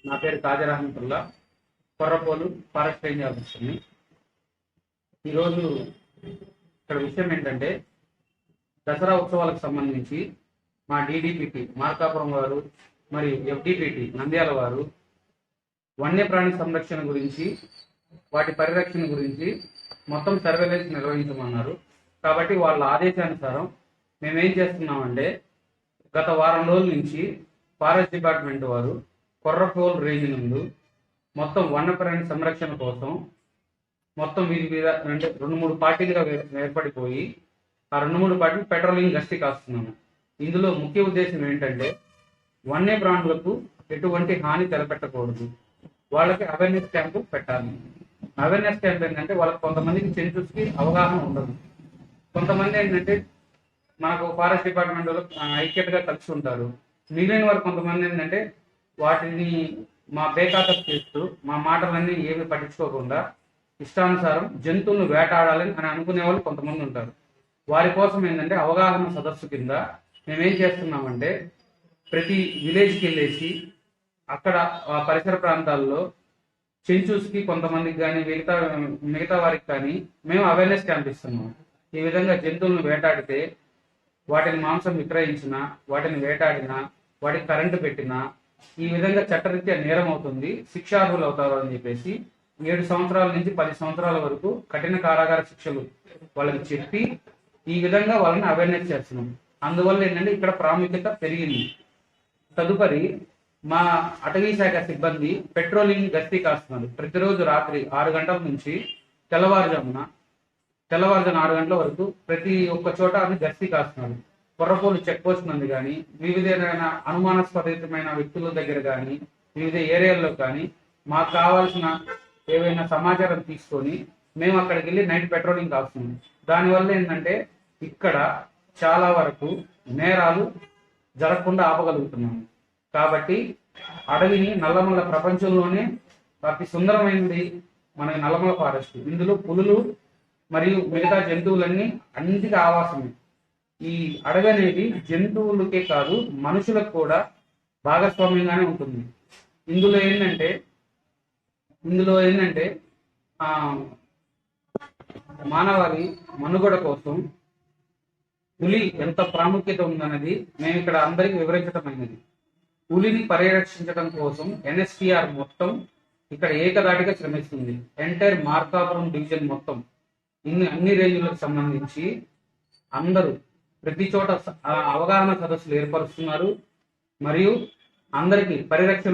నా పేరు తాజా రహమతుల్లా, కొర్రపోలు ఫారెస్ట్ రేంజ్ ఆఫీసర్ని. ఈరోజు ఇక్కడ విషయం ఏంటంటే, దసరా ఉత్సవాలకు సంబంధించి మా డీడీపీటీ మార్కాపురం వారు మరియు ఎఫ్డిపిటి నంద్యాల వారు వన్యప్రాణి సంరక్షణ గురించి, వాటి పరిరక్షణ గురించి మొత్తం సర్వేలెన్స్ నిర్వహించమన్నారు. కాబట్టి వాళ్ళ ఆదేశానుసారం మేమేం చేస్తున్నామంటే, గత వారం రోజుల నుంచి ఫారెస్ట్ డిపార్ట్మెంట్ వారు కొర్రపోల్ రేంజ్ నందు మొత్తం వన్యప్రాణి సంరక్షణ కోసం మొత్తం వీరి మీద అంటే 2-3 పార్టీలుగా ఏర్పడిపోయి ఆ 2-3 పార్టీలు పెట్రోలింగ్ గస్తీ కాస్తున్నాము. ఇందులో ముఖ్య ఉద్దేశం ఏంటంటే, వన్యప్రాణులకు ఎటువంటి హాని తలపెట్టకూడదు, వాళ్ళకి అవేర్నెస్ క్యాంపు పెట్టాలి. అవేర్నెస్ క్యాంప్ ఏంటంటే, వాళ్ళకి కొంతమందికి సెన్సస్కి అవగాహన ఉండదు. కొంతమంది ఏంటంటే మనకు ఫారెస్ట్ డిపార్ట్మెంట్ వాళ్ళు ఐక్యతగా కలిసి ఉంటారు. మిగిలిన వారు కొంతమంది ఏంటంటే వాటిని మా బేఖాతరు చేస్తూ మా మాటలన్నీ ఏమి పట్టించుకోకుండా ఇష్టానుసారం జంతువులను వేటాడాలని అని అనుకునే వాళ్ళు కొంతమంది ఉంటారు. వారి కోసం ఏంటంటే అవగాహన సదస్సు కింద మేమేం చేస్తున్నామంటే, ప్రతి విలేజ్కి వెళ్ళేసి అక్కడ ఆ పరిసర ప్రాంతాల్లో చెంచూస్కి కొంతమందికి కానీ మిగతా వారికి కానీ మేము అవేర్నెస్ క్యాంప్ ఇస్తున్నాం. ఈ విధంగా జంతువులను వేటాడితే, వాటిని మాంసం విక్రయించినా, వాటిని వేటాడినా, వాటికి కరెంటు పెట్టినా ఈ విధంగా చట్టరీత్యా నేరం అవుతుంది, శిక్షార్హులు అవుతారు అని చెప్పేసి 7 సంవత్సరాల నుంచి 10 సంవత్సరాల వరకు కఠిన కారాగార శిక్షలు వాళ్ళకి చెప్పి ఈ విధంగా వాళ్ళని అవేర్నెస్ చేస్తున్నాం. అందువల్ల ఏంటంటే ఇక్కడ ప్రాముఖ్యత పెరిగింది. తదుపరి మా అటవీ శాఖ సిబ్బంది పెట్రోలింగ్ గస్తీ కాస్తున్నారు. ప్రతిరోజు రాత్రి 6 గంటల నుంచి తెల్లవారుజామున 6 గంటల వరకు ప్రతి ఒక్క చోట గస్తీ కాస్తున్నారు. కొర్రపోలు చెక్ పోస్ట్ నందు కానీ, వివిధమైన అనుమానాస్పదమైన వ్యక్తుల దగ్గర కానీ, వివిధ ఏరియాల్లో కానీ మాకు కావాల్సిన ఏవైనా సమాచారం తీసుకొని మేము అక్కడికి వెళ్ళి నైట్ పెట్రోలింగ్ కాస్తున్నాం. దానివల్ల ఏంటంటే ఇక్కడ చాలా వరకు నేరాలు జరగకుండా ఆపగలుగుతున్నాము. కాబట్టి అడవిని నల్లమల్ల ప్రపంచంలోనే అతి సుందరమైనది మన నల్లమల్ల ఫారెస్ట్. ఇందులో పులులు మరియు మిగతా జంతువులన్నీ అన్నిటికీ ఆవాసమే. ఈ అడవి అనేది జంతువులకే కాదు మనుషులకు కూడా భాగస్వామ్యంగానే ఉంటుంది. ఇందులో ఏంటంటే మానవాళి మనుగడ కోసం పులి ఎంత ప్రాముఖ్యత ఉందన్నది మేము ఇక్కడ అందరికీ వివరించటమైనది. పులిని పరిరక్షించడం కోసం ఎన్ఎస్టిఆర్ మొత్తం ఇక్కడ ఏకదాటిగా శ్రమిస్తుంది. ఎంటైర్ మార్కాపురం డివిజన్ మొత్తం అన్ని రేంజ్లకు సంబంధించి అందరూ ప్రతి చోట అవగాహన సదస్సులు ఏర్పరుస్తున్నారు. మరియు అందరికీ పరిరక్షణ